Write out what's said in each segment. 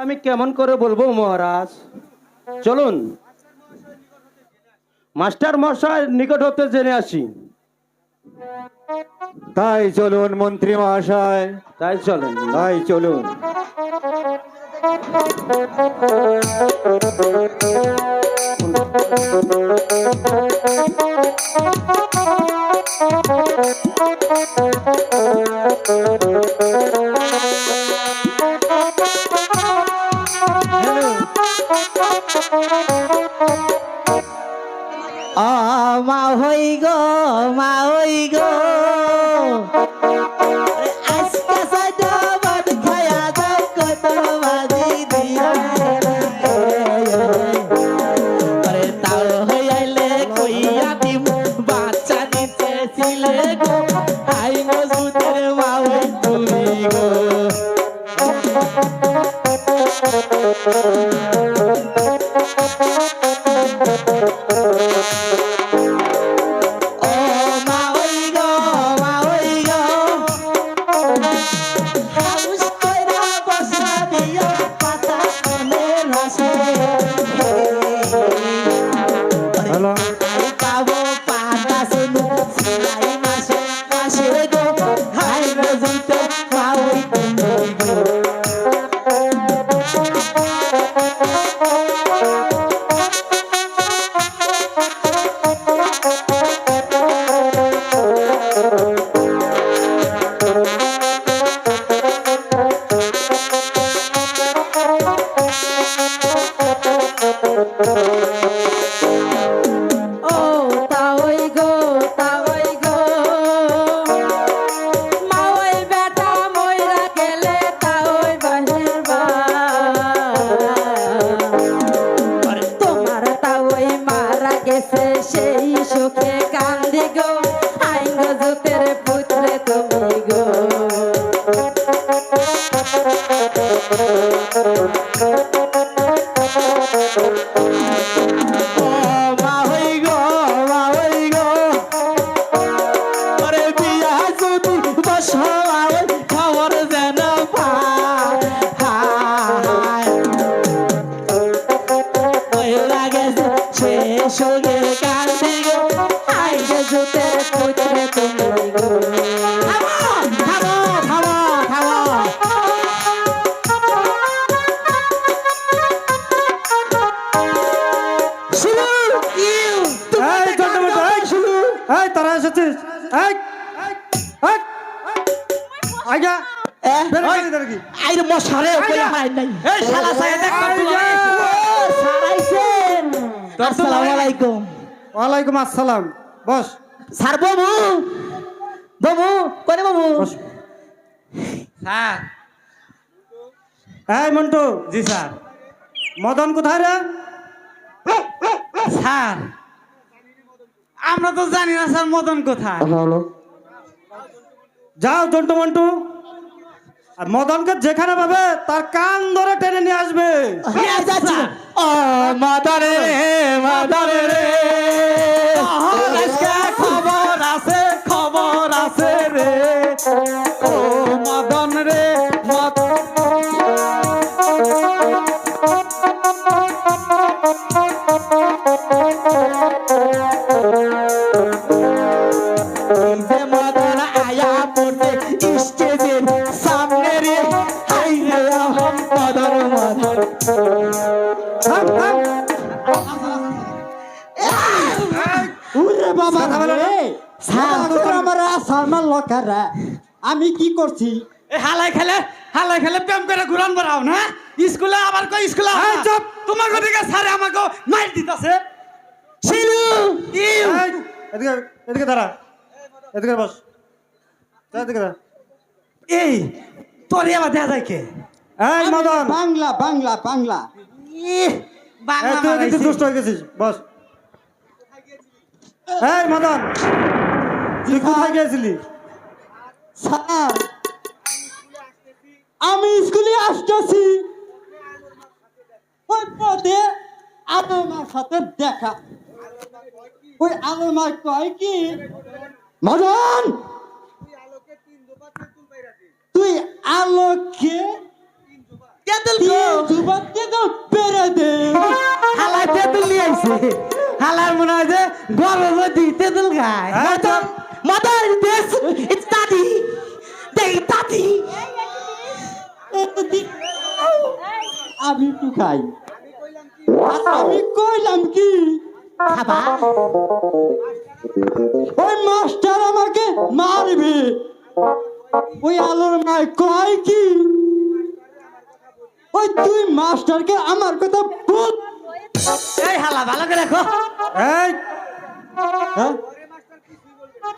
আমি কেমন করে বলবো মহারাজ? চলুন মাস্টার মশাই নিকট হতে জেনে আসি। তাই চলুন মন্ত্রী মহাশয়, তাই চলেন। তাই চলুন। মা হই গো, মা হই গো, আজকে সাইডা বাদ খায়া যাও কত বাজি দিয়া আরে তাও হইলে কইয়া দিম বাচ্চা দিতে ছিলে গো আই মজুদের মা হই তুমি গো। সেই সুখে কান্দি গো আইন জুতের পুত্রে তুমি গো। মা হই গো, মা হই গো, আরে বিয়া যদি বসাও খবর যেন পাই লাগে সে সুখে কান্দি গো আইন জুতের পুত্রে তুমি গো। তারা এসেছিস? ওয়ালাইকুম আসসালাম। বস স্যার। বাবু বাবু করে বাবু স্যার। এই মন্টু। জি স্যার। মদন কোথায় রে? স্যার আমরা তো জানি না স্যার মদন কোথায়। যাও জন্টু মন্টু, আর মদনকে যেখানে পাবে তার কান ধরে টেনে নিয়ে আসবে। মাদারে মাদারে রে খবর আছে, খবর আছে রে ও মদন রে মদন আয়া পড়তে স্টেজের সামনে রে হাই রে মদন মদন। আমি কি করছি? হালাই খেলে প্রেম করে ঘুরান বেড়াও না স্কুলে, আবার কই স্কুলে তোমার দিকে স্যারে আমাকে মাইর দিতেছে। এদিকে এদিকে দাঁড়া, এদিকে বস, এদিকে দাঁড়া। এই তোর আবার দেখা যায় কে? এই মদন, বাংলা বাংলা বাংলা তুই কিন্তু দুষ্ট হয়ে গেছিস। বস। এই মদন, তুই কোথায় গিয়েছিলি? স্যার আমি স্কুলে আসতেছি, ওই পথে আলোমার সাথে দেখা। ওই আলোমার কয় কি, মদন তুই আলোকে বাচ্চা তো পেরে দে হালা তেঁতুল নিয়ে আইছে হালার মনে হয় যে গর্ভবতী তেঁতুল খায় হ্যাঁ, চুপ। মাদার দিস ইটস দাদি দেই দাদি আমি একটু খাই আমি কইলাম কি খাবা ওই মাস্টার আমাকে মারবে ওই আলোর মায় কয় কি ওই তুই মাস্টারকে আমার কথা বল এই হালা ভালো করে রাখো এই হ্যাঁ?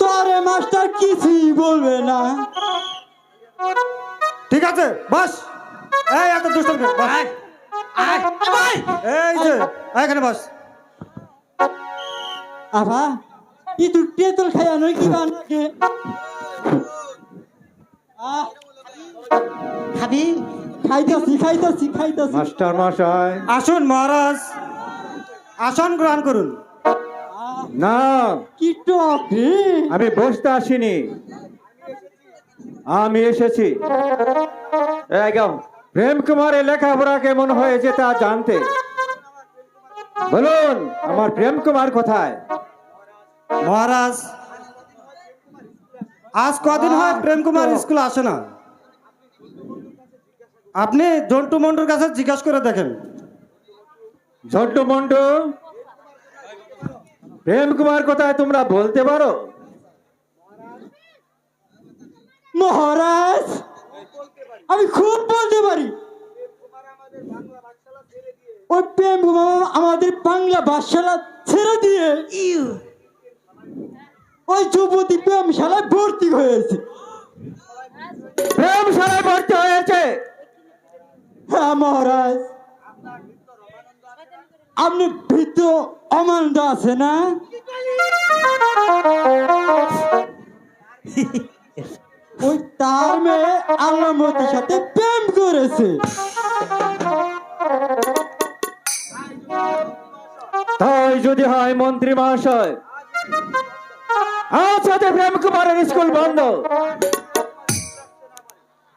তোরে মাস্টার কিছুই বলবে না ঠিক আছে বস এই এত দুষ্ট বস আয় আয় ভাই এই যে এখানে বস আভা ই তুই তেঁতুল খাইয়া নয় কি বানাকে খাবি খাইতাছি মাস্টার মশাই আসুন মহারাজ আসন গ্রহণ করুন না কি টক রে আমি বসতে আসিনি আমি এসেছি একদম প্রেম কুমারের লেখাপড়া কেমন হয়েছে তা জানতে বলুন আমার প্রেম কুমার কোথায়? মহারাজ আজ কদিন হয় প্রেম কুমার স্কুল আসে না আপনি জন্টু মন্ডুর কাছে জিজ্ঞাসা করে দেখেন ঝন্টু মন্টু প্রেম কুমার কোথায় তোমরা বলতে পারো? মহারাজ আমি খুব বলতে পারি ওই প্রেম কুমার আমাদের বাংলা ভাষাটা ছেড়ে দিয়ে ইউ ওই যুবতী প্রেমশালায় ভর্তি হয়েছে প্রেমশালায় ভর্তি হয়েছে? হ্যাঁ মহারাজ আপনি ভীত অমানন্দ আছে না ওই তার মেয়ে আল্লামতির সাথে প্রেম করেছে তাই যদি হয় মন্ত্রী মহাশয় আজ সাথে প্রেম কুমারের স্কুল বন্ধ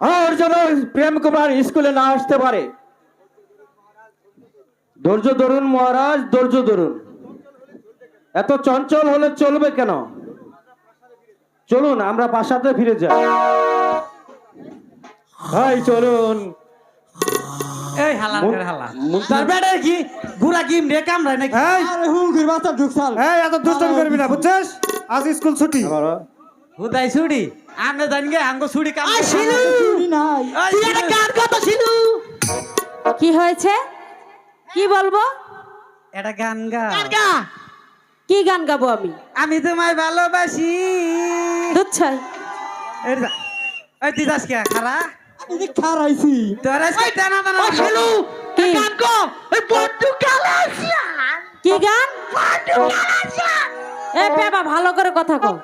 আর যেন প্রেম কুমার স্কুলে না আসতে পারে। ধৈর্য ধরুন মহারাজ, ধৈর্য ধরুন। এত চঞ্চল হলে চলবে কেন? চলুন আমরা প্রাসাদে ফিরে যাই। ভাই চলুন। এই হালা করে হালা তার বেড়ে কি গুড়া কিম রে কামড়ায় নাকি এই আরে হুঙ্গির বাচ্চা ঢুকছাল এই এত দুষ্টমি করবি না বুঝছিস আজ স্কুল ছুটি হুদাই ছুটি আমরা জানি গে আঙ্গো ছুটি কাম ছুটি নাই তুই একটা গান কত ছিল কি হয়েছে? কি বলবো? এটা গান গা কি গান গাবো আমি? আমি তোমায় ভালোবাসি দুচ্ছাই এই দিদাস কে খারা এই যে খারাইছি তোরা সে টানা টানা ছিল কি গান কো ওই বন্ধু কালাসিয়া কি গান? বন্ধু কালাসিয়া এ বাবা ভালো করে কথা কও।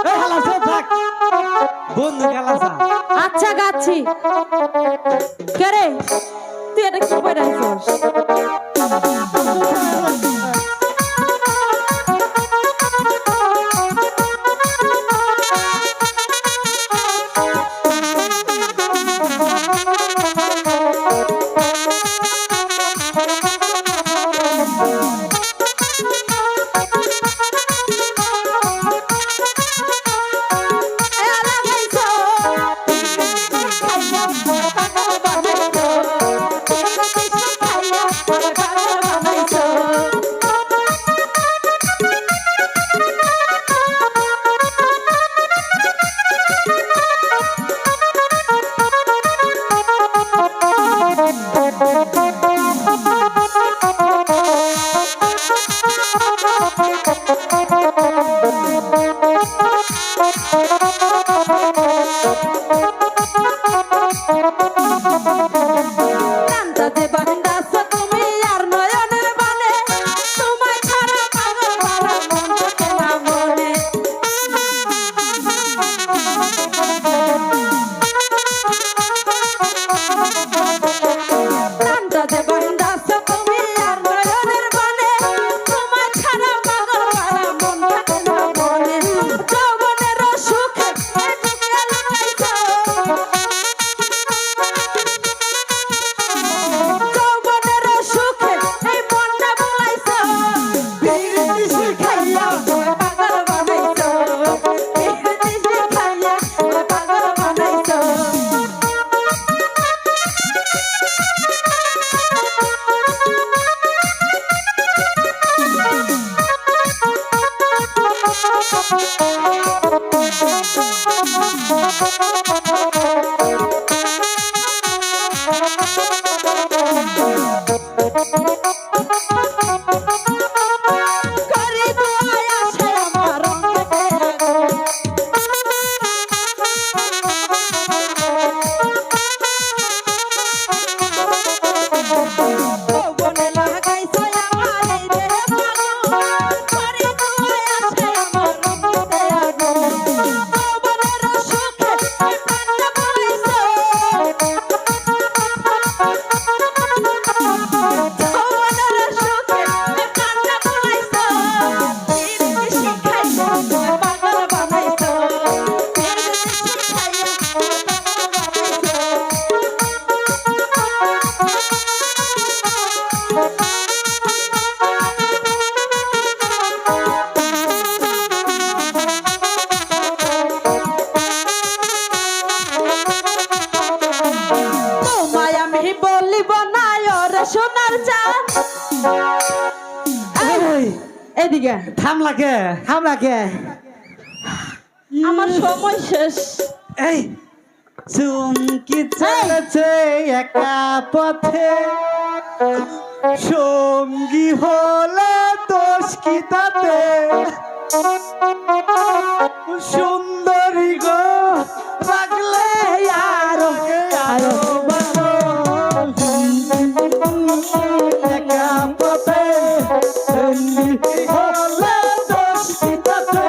এই হালা সব থাক বন্ধু কালাসা আচ্ছা গাচ্ছি। কে রে তুই এটা কি করে রাখছিস? করে দোয়ায় আশায় আমার রঙেতে আগুন। যৌবনে লাগাইছো আমার এই দেহে ফাগুন, করে দোয়ায় আশায় আমার রঙেতে আগুন। যৌবনের সুখে প্রাণটা পুরাইছো, যৌবনের সুখে প্রাণটা পুরাইছো। পীড়িতি শিখাইছো পাগল বানাইছো, পীড়িতি শিখাইছো পাগল বানাইছো। তোমায় আমি বলিব না ওরে সোনার চাঁদ। এদিকে থাম লাগে আমার সময় শেষ। এই চুমকি চলেছে একা পথে, সঙ্গী হলে দোষ কি তাতে? সুন্দরী গো লাগলে আরো আরো ভালো। একা পথে সঙ্গী হলে দোষ কি তাতে?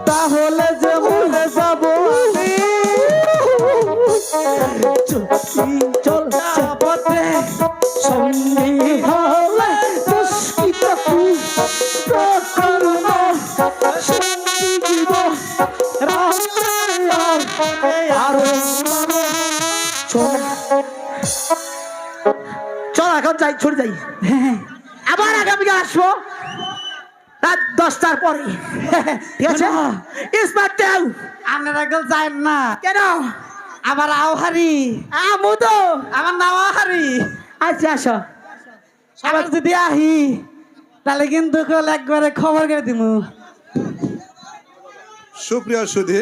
তাহলে যে মরে যাব আমি। চল পথে সঙ্গী হলে দুষ্কৃত করুণা সঙ্গী দিব আরো। চল এখন যাই, ছুটে যাই। আবার আগামীকাল আসবো রাত 10টার পরে, ঠিক আছে? স্মার্ট দেও আপনারা কেউ যায় না কেন? আবার আওহারি আমু তো আমার নাম আওহারি। আচ্ছা আসো। আবার যদি আহি তাহলে কিন্তু একবারে খবর করে দিমু। সুপ্রিয় সুধী